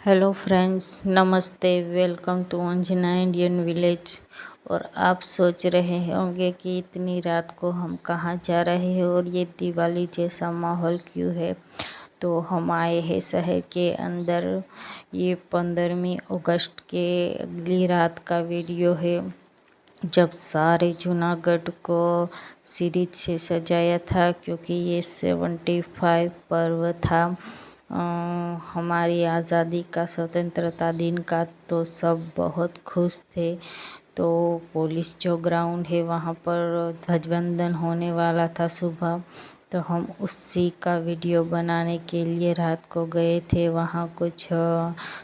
Hello friends, नमस्ते। Welcome to Anjana Indian village. और आप सोच रहे होंगे कि इतनी रात को हम कहाँ जा रहे हैं और ये दिवाली जैसा माहौल क्यों है। तो हम आए हैं शहर के अंदर। ये 15वीं अगस्त के अगली रात का वीडियो है, जब सारे जूनागढ़ को सीरीज से सजाया था, क्योंकि ये 75 पर्व था हमारी आज़ादी का, स्वतंत्रता दिन का। तो सब बहुत खुश थे। तो पुलिस जो ग्राउंड है वहाँ पर ध्वजवंदन होने वाला था सुबह। तो हम उसी का वीडियो बनाने के लिए रात को गए थे। वहाँ कुछ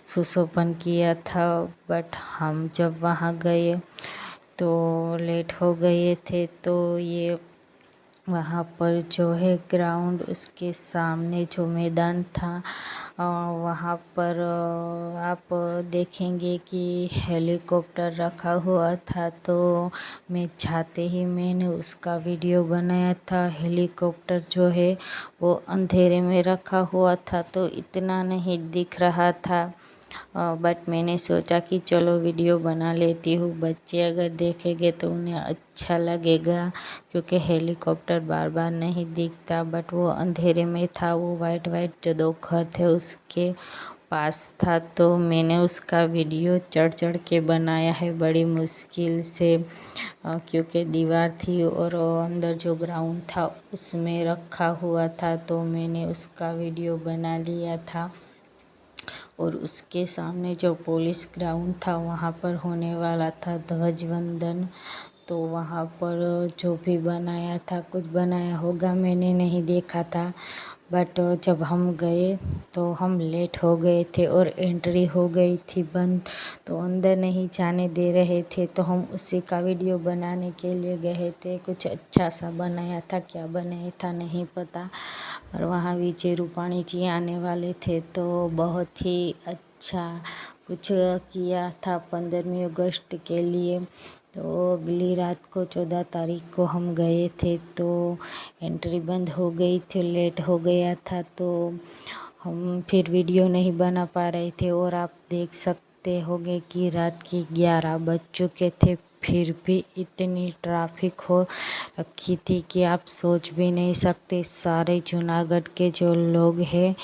सुशोभन किया था, बट हम जब वहाँ गए तो लेट हो गए थे। तो ये वहाँ पर जो है ग्राउंड, उसके सामने जो मैदान था वहाँ पर आप देखेंगे कि हेलीकॉप्टर रखा हुआ था। तो मैं जाते ही मैंने उसका वीडियो बनाया था। हेलीकॉप्टर जो है वो अंधेरे में रखा हुआ था, तो इतना नहीं दिख रहा था। बट मैंने सोचा कि चलो वीडियो बना लेती हूँ। बच्चे अगर देखेंगे तो उन्हें अच्छा लगेगा, क्योंकि हेलीकॉप्टर बार बार नहीं दिखता। बट वो अंधेरे में था, वो वाइट वाइट जो दो घर थे उसके पास था। तो मैंने उसका वीडियो चढ़ चढ़ के बनाया है बड़ी मुश्किल से, क्योंकि दीवार थी और अंदर जो ग्राउंड था उसमें रखा हुआ था। तो मैंने उसका वीडियो बना लिया था। और उसके सामने जो पुलिस ग्राउंड था वहाँ पर होने वाला था ध्वजवंदन। तो वहाँ पर जो भी बनाया था, कुछ बनाया होगा, मैंने नहीं देखा था। बट जब हम गए तो हम लेट हो गए थे और एंट्री हो गई थी बंद, तो अंदर नहीं जाने दे रहे थे। तो हम उसी का वीडियो बनाने के लिए गए थे। कुछ अच्छा सा बनाया था, क्या बनाया था नहीं पता। और वहाँ विजय रूपाणी जी आने वाले थे, तो बहुत ही अच्छा कुछ किया था 15वीं अगस्त के लिए। तो अगली रात को 14 तारीख को हम गए थे, तो एंट्री बंद हो गई थी, लेट हो गया था। तो हम फिर वीडियो नहीं बना पा रहे थे। और आप देख सकते होंगे कि रात के 11 बज चुके थे, फिर भी इतनी ट्रैफिक हो रखी थी कि आप सोच भी नहीं सकते। सारे जूनागढ़ के जो लोग हैं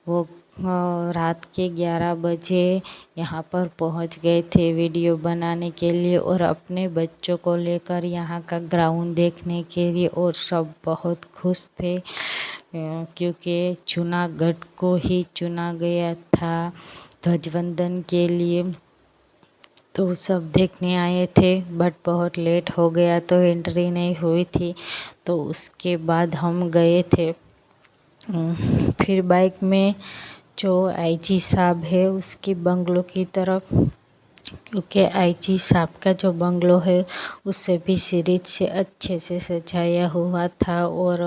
वो रात के 11 बजे यहाँ पर पहुँच गए थे वीडियो बनाने के लिए, और अपने बच्चों को लेकर यहाँ का ग्राउंड देखने के लिए। और सब बहुत खुश थे, क्योंकि जूनागढ़ को ही चुना गया था ध्वजवंदन के लिए। तो सब देखने आए थे, बट बहुत लेट हो गया तो एंट्री नहीं हुई थी। तो उसके बाद हम गए थे फिर बाइक में जो आईजी साहब है उसकी बंगलो की तरफ, क्योंकि आईजी साहब का जो बंगलो है उससे भी सीरीज से अच्छे से सजाया हुआ था। और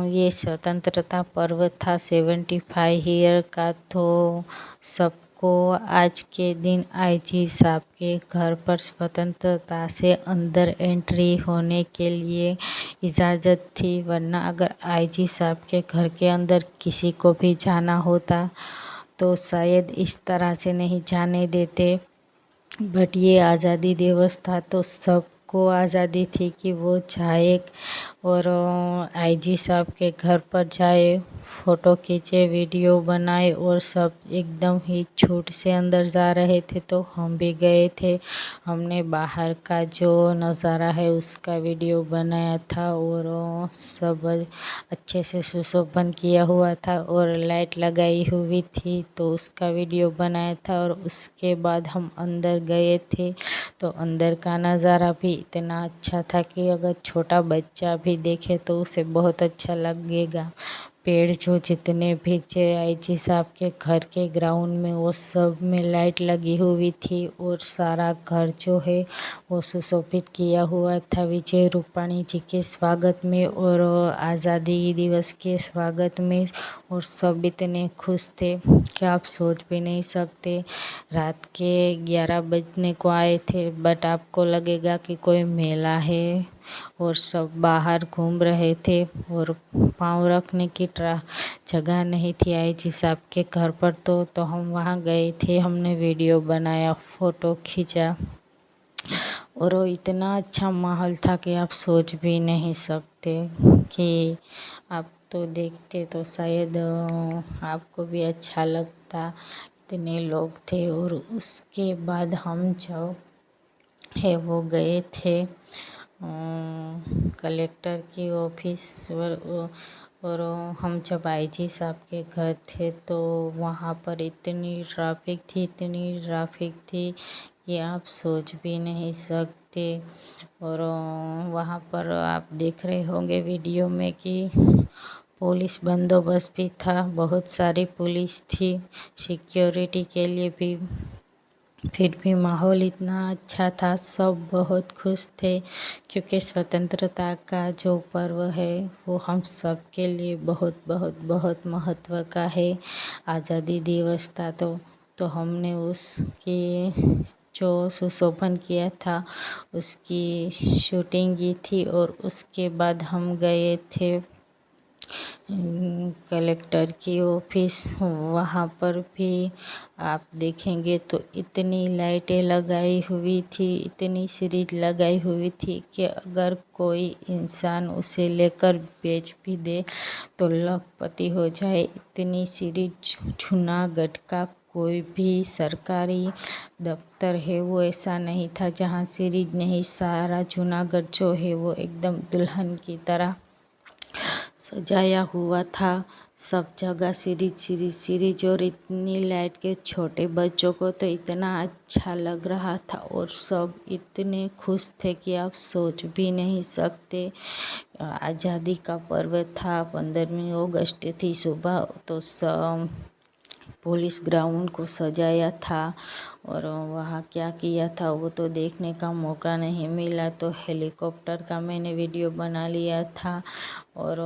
ये स्वतंत्रता पर्व था 75 ईयर का। तो सबको आज के दिन आईजी साहब के घर पर स्वतंत्रता से अंदर एंट्री होने के लिए इजाज़त थी, वरना अगर आईजी साहब के घर के अंदर किसी को भी जाना होता तो शायद इस तरह से नहीं जाने देते। बट ये आज़ादी दिवस था, तो सबको आज़ादी थी कि वो जाए और आईजी साहब के घर पर जाए, फ़ोटो खींचे, वीडियो बनाए। और सब एकदम ही छूट से अंदर जा रहे थे, तो हम भी गए थे। हमने बाहर का जो नज़ारा है उसका वीडियो बनाया था। और सब अच्छे से सुशोभन किया हुआ था और लाइट लगाई हुई थी, तो उसका वीडियो बनाया था। और उसके बाद हम अंदर गए थे, तो अंदर का नज़ारा भी इतना अच्छा था कि अगर छोटा बच्चा भी देखे तो उसे बहुत अच्छा लगेगा। पेड़ जो जितने भी थे आईजी साहब के घर के ग्राउंड में, वो सब में लाइट लगी हुई थी। और सारा घर जो है वो सुशोभित किया हुआ था विजय रूपाणी जी के स्वागत में और आज़ादी दिवस के स्वागत में। और सब इतने खुश थे कि आप सोच भी नहीं सकते। रात के 11 बजने को आए थे, बट आपको लगेगा कि कोई मेला है, और सब बाहर घूम रहे थे और पाँव रखने की जगह नहीं थी आईजी साहब के घर पर। तो हम वहाँ गए थे, हमने वीडियो बनाया, फ़ोटो खींचा और वो इतना अच्छा माहौल था कि आप सोच भी नहीं सकते कि आप तो देखते तो शायद आपको भी अच्छा लगता। इतने लोग थे और उसके बाद हम जो है वो गए थे कलेक्टर की ऑफिस और हम जब आईजी साहब के घर थे तो वहाँ पर इतनी ट्रैफिक थी कि आप सोच भी नहीं सकते। और वहाँ पर आप देख रहे होंगे वीडियो में कि पुलिस बंदोबस्त भी था, बहुत सारी पुलिस थी सिक्योरिटी के लिए भी। फिर भी माहौल इतना अच्छा था, सब बहुत खुश थे क्योंकि स्वतंत्रता का जो पर्व है वो हम सब के लिए बहुत बहुत बहुत महत्व का है। आज़ादी दिवस था तो हमने उसकी जो सुशोभन किया था उसकी शूटिंग की थी और उसके बाद हम गए थे कलेक्टर की ऑफिस। वहाँ पर भी आप देखेंगे तो इतनी लाइटें लगाई हुई थी, इतनी सीरीज लगाई हुई थी कि अगर कोई इंसान उसे लेकर बेच भी दे तो लखपति हो जाए। इतनी सीरीज जूनागढ़ का कोई भी सरकारी दफ्तर है वो ऐसा नहीं था जहाँ सीरीज नहीं, सारा जूनागढ़ जो है वो एकदम दुल्हन की तरह सजाया हुआ था। सब जगह सीरीज और इतनी लाइट के छोटे बच्चों को तो इतना अच्छा लग रहा था और सब इतने खुश थे कि आप सोच भी नहीं सकते। आज़ादी का पर्व था, 15वीं अगस्त थी सुबह, तो सब पुलिस ग्राउंड को सजाया था और वहाँ क्या किया था वो तो देखने का मौका नहीं मिला, तो हेलीकॉप्टर का मैंने वीडियो बना लिया था। और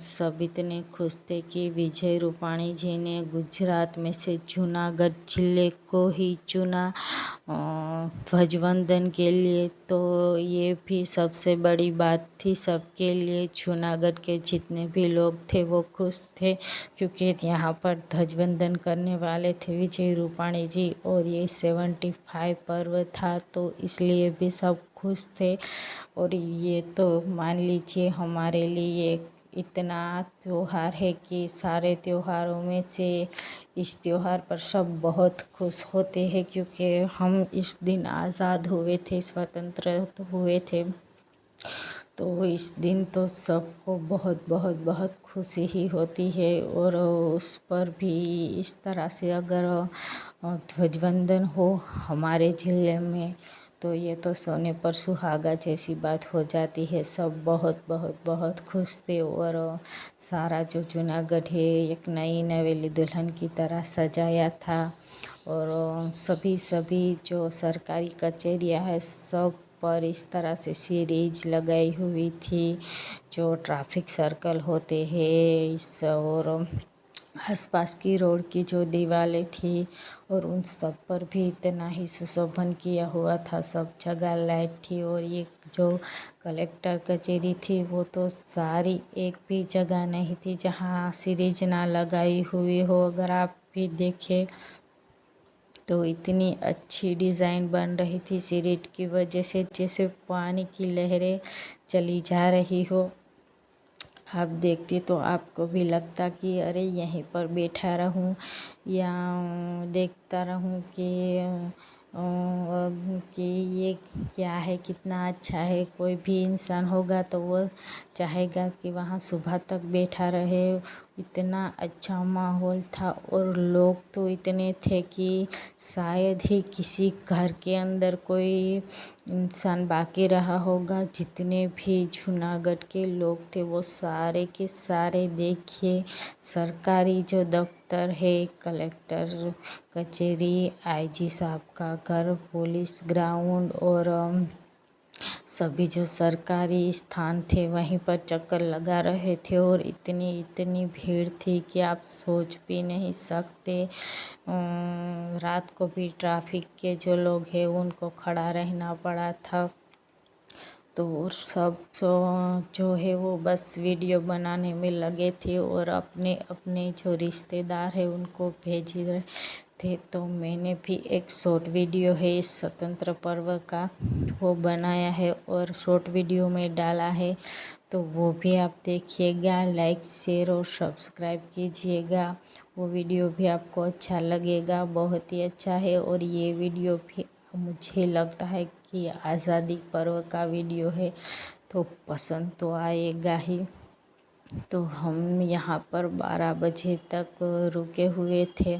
सब इतने खुश थे कि विजय रूपाणी जी ने गुजरात में से जूनागढ़ जिले को ही चुना ध्वजवंदन के लिए। तो ये भी सबसे बड़ी बात थी सबके लिए। जूनागढ़ के जितने भी लोग थे वो खुश थे क्योंकि यहाँ पर ध्वजवंदन करने वाले थे विजय रूपाणी जी और ये 75 पर्व था तो इसलिए भी सब खुश थे। और ये तो मान लीजिए हमारे लिए इतना त्योहार है कि सारे त्योहारों में से इस त्योहार पर सब बहुत खुश होते हैं क्योंकि हम इस दिन आज़ाद हुए थे, स्वतंत्र हुए थे। तो इस दिन तो सबको बहुत बहुत बहुत खुशी ही होती है। और उस पर भी इस तरह से अगर ध्वजवंदन हो हमारे ज़िले में तो ये तो सोने पर सुहागा जैसी बात हो जाती है। सब बहुत बहुत बहुत खुश थे और सारा जो जूनागढ़ है एक नई नवेली दुल्हन की तरह सजाया था। और सभी जो सरकारी कचहरियाँ है सब पर इस तरह से सीरीज लगाई हुई थी। जो ट्रैफिक सर्कल होते हैं इस और आसपास की रोड की जो दीवारें थी और उन सब पर भी इतना ही सुशोभन किया हुआ था, सब जगह लाइट थी। और ये जो कलेक्टर कचहरी थी वो तो सारी एक भी जगह नहीं थी जहाँ सीरीज ना लगाई हुई हो। अगर आप भी देखें तो इतनी अच्छी डिज़ाइन बन रही थी सीरीज की वजह से, जैसे पानी की लहरें चली जा रही हो। आप देखती तो आपको भी लगता कि अरे यहीं पर बैठा रहूं या देखता रहूं कि ये क्या है, कितना अच्छा है। कोई भी इंसान होगा तो वो चाहेगा कि वहाँ सुबह तक बैठा रहे। इतना अच्छा माहौल था और लोग तो इतने थे कि शायद ही किसी घर के अंदर कोई इंसान बाकी रहा होगा। जितने भी जूनागढ़ के लोग थे वो सारे के सारे देखिए सरकारी जो दफ्तर है, कलेक्टर कचहरी, आईजी साहब का घर, पुलिस ग्राउंड और सभी जो सरकारी स्थान थे वहीं पर चक्कर लगा रहे थे। और इतनी भीड़ थी कि आप सोच भी नहीं सकते। रात को भी ट्रैफिक के जो लोग हैं उनको खड़ा रहना पड़ा था। तो सब जो है वो बस वीडियो बनाने में लगे थे और अपने अपने जो रिश्तेदार है उनको भेज रहे थे। तो मैंने भी एक शॉर्ट वीडियो है इस स्वतंत्र पर्व का वो बनाया है और शॉर्ट वीडियो में डाला है, तो वो भी आप देखिएगा, लाइक शेयर और सब्सक्राइब कीजिएगा। वो वीडियो भी आपको अच्छा लगेगा, बहुत ही अच्छा है। और ये वीडियो भी मुझे लगता है कि आज़ादी पर्व का वीडियो है, तो पसंद तो आएगा ही। तो हम यहाँ पर 12 बजे तक रुके हुए थे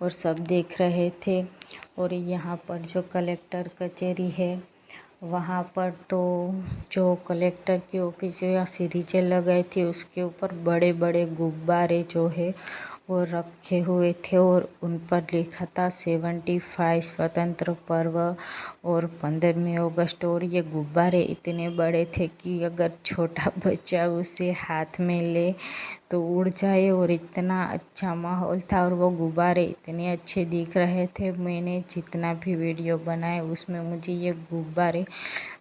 और सब देख रहे थे। और यहाँ पर जो कलेक्टर कचहरी है वहाँ पर तो जो कलेक्टर की ऑफिस या सीरीजें लगाई थी उसके ऊपर बड़े बड़े गुब्बारे जो है वो रखे हुए थे और उन पर लिखा था 75 स्वतंत्र पर्व और 15वीं अगस्त। और ये गुब्बारे इतने बड़े थे कि अगर छोटा बच्चा उसे हाथ में ले तो उड़ जाए, और इतना अच्छा माहौल था और वो गुब्बारे इतने अच्छे दिख रहे थे। मैंने जितना भी वीडियो बनाए उसमें मुझे ये गुब्बारे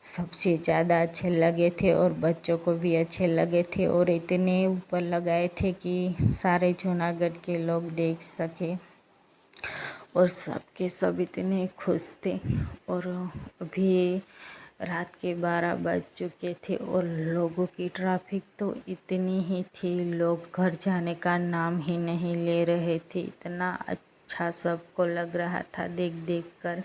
सबसे ज़्यादा अच्छे लगे थे और बच्चों को भी अच्छे लगे थे और इतने ऊपर लगाए थे कि सारे जूनागढ़ के लोग देख सके और सबके सब इतने खुश थे। और अभी रात के 12 बज चुके थे और लोगों की ट्रैफिक तो इतनी ही थी, लोग घर जाने का नाम ही नहीं ले रहे थे। इतना अच्छा सबको लग रहा था देख देख कर।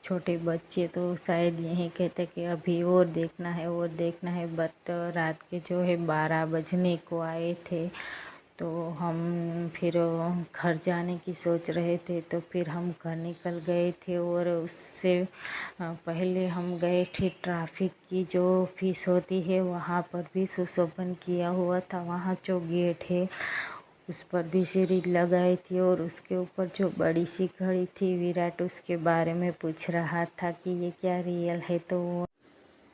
छोटे बच्चे तो शायद यही कहते कि अभी और देखना है और देखना है, बट रात के जो है 12 बजने को आए थे। तो हम फिर घर जाने की सोच रहे थे, तो फिर हम घर निकल गए थे। और उससे पहले हम गए थे ट्रैफिक की जो फीस होती है वहाँ पर भी सुशोभन किया हुआ था। वहाँ जो गेट है उस पर भी सीढ़ी लगाई थी और उसके ऊपर जो बड़ी सी घड़ी थी विराट उसके बारे में पूछ रहा था कि ये क्या रियल है।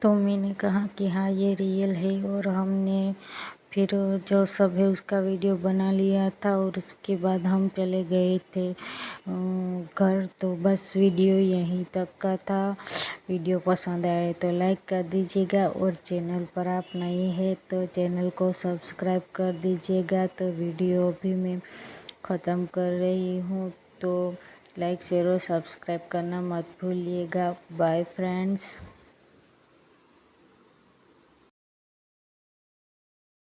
तो मैंने कहा कि हाँ ये रियल है। और हमने फिर जो सब है उसका वीडियो बना लिया था और उसके बाद हम चले गए थे घर। तो बस वीडियो यहीं तक का था। वीडियो पसंद आए तो लाइक कर दीजिएगा और चैनल पर आप नए हैं तो चैनल को सब्सक्राइब कर दीजिएगा। तो वीडियो भी मैं ख़त्म कर रही हूँ, तो लाइक शेयर और सब्सक्राइब करना मत भूलिएगा। Bye friends.